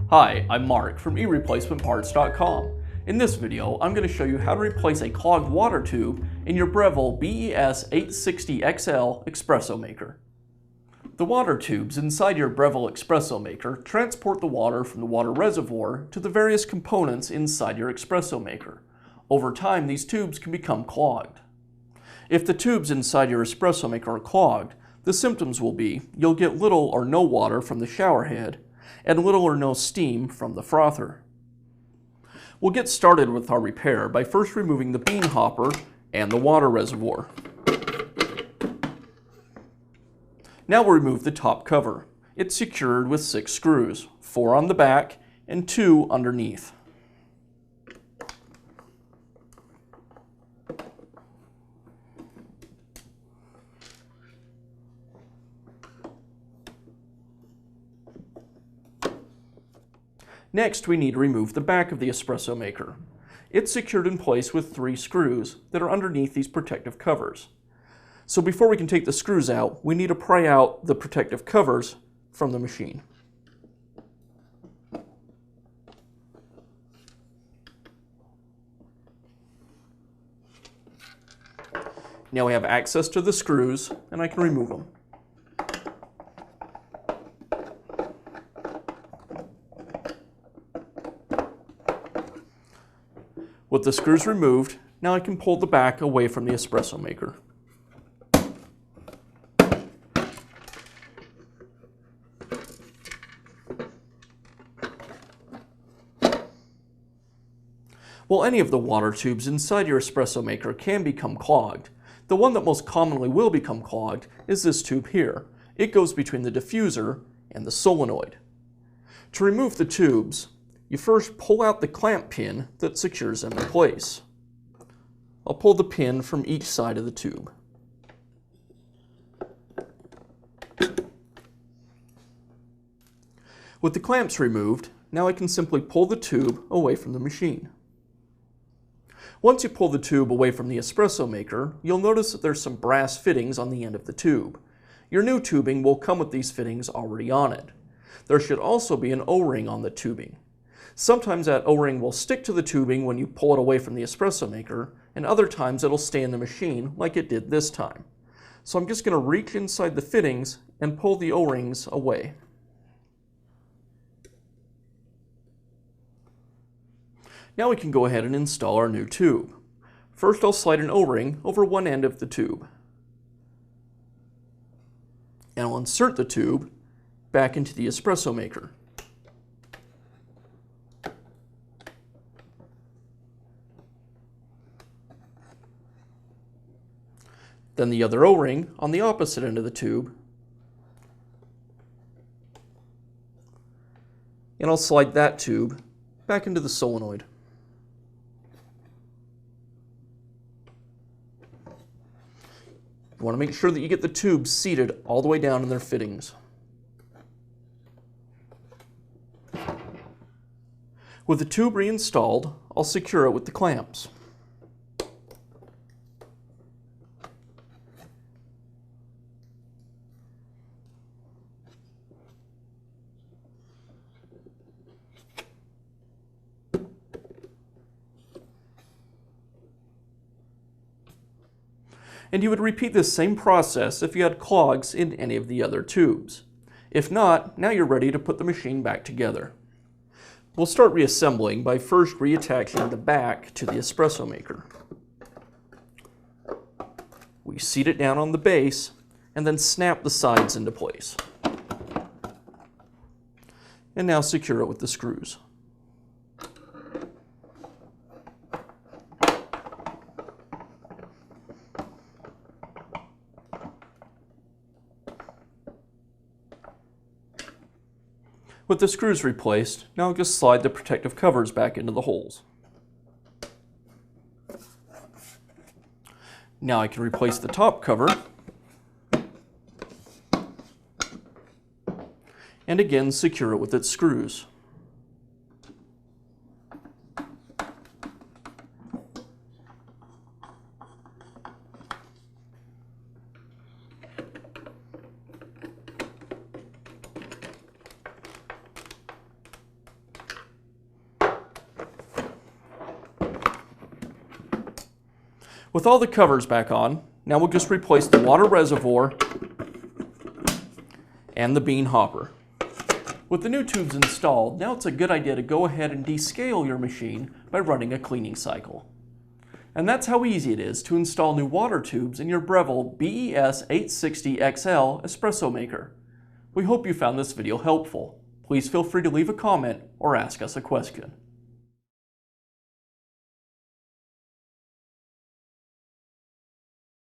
Hi, I'm Mark from eReplacementParts.com. In this video, I'm going to show you how to replace a clogged water tube in your Breville BES860XL espresso maker. The water tubes inside your Breville espresso maker transport the water from the water reservoir to the various components inside your espresso maker. Over time, these tubes can become clogged. If the tubes inside your espresso maker are clogged, the symptoms will be you'll get little or no water from the shower head and little or no steam from the frother. We'll get started with our repair by first removing the bean hopper and the water reservoir. Now we'll remove the top cover. It's secured with 6 screws, 4 on the back and 2 underneath. Next, we need to remove the back of the espresso maker. It's secured in place with 3 screws that are underneath these protective covers. So before we can take the screws out, we need to pry out the protective covers from the machine. Now we have access to the screws, and I can remove them. With the screws removed, now I can pull the back away from the espresso maker. While any of the water tubes inside your espresso maker can become clogged, the one that most commonly will become clogged is this tube here. It goes between the diffuser and the solenoid. To remove the tubes, you first pull out the clamp pin that secures them in place. I'll pull the pin from each side of the tube. With the clamps removed, now I can simply pull the tube away from the machine. Once you pull the tube away from the espresso maker, you'll notice that there's some brass fittings on the end of the tube. Your new tubing will come with these fittings already on it. There should also be an O-ring on the tubing. Sometimes that O-ring will stick to the tubing when you pull it away from the espresso maker, and other times it'll stay in the machine like it did this time. So I'm just going to reach inside the fittings and pull the O-rings away. Now we can go ahead and install our new tube. First I'll slide an O-ring over one end of the tube. And I'll insert the tube back into the espresso maker. Then the other O-ring on the opposite end of the tube. And I'll slide that tube back into the solenoid. You want to make sure that you get the tubes seated all the way down in their fittings. With the tube reinstalled, I'll secure it with the clamps. And you would repeat this same process if you had clogs in any of the other tubes. If not, now you're ready to put the machine back together. We'll start reassembling by first reattaching the back to the espresso maker. We seat it down on the base and then snap the sides into place. And now secure it with the screws. With the screws replaced, now I'll just slide the protective covers back into the holes. Now I can replace the top cover and again secure it with its screws. With all the covers back on, now we'll just replace the water reservoir and the bean hopper. With the new tubes installed, now it's a good idea to go ahead and descale your machine by running a cleaning cycle. And that's how easy it is to install new water tubes in your Breville BES860XL espresso maker. We hope you found this video helpful. Please feel free to leave a comment or ask us a question.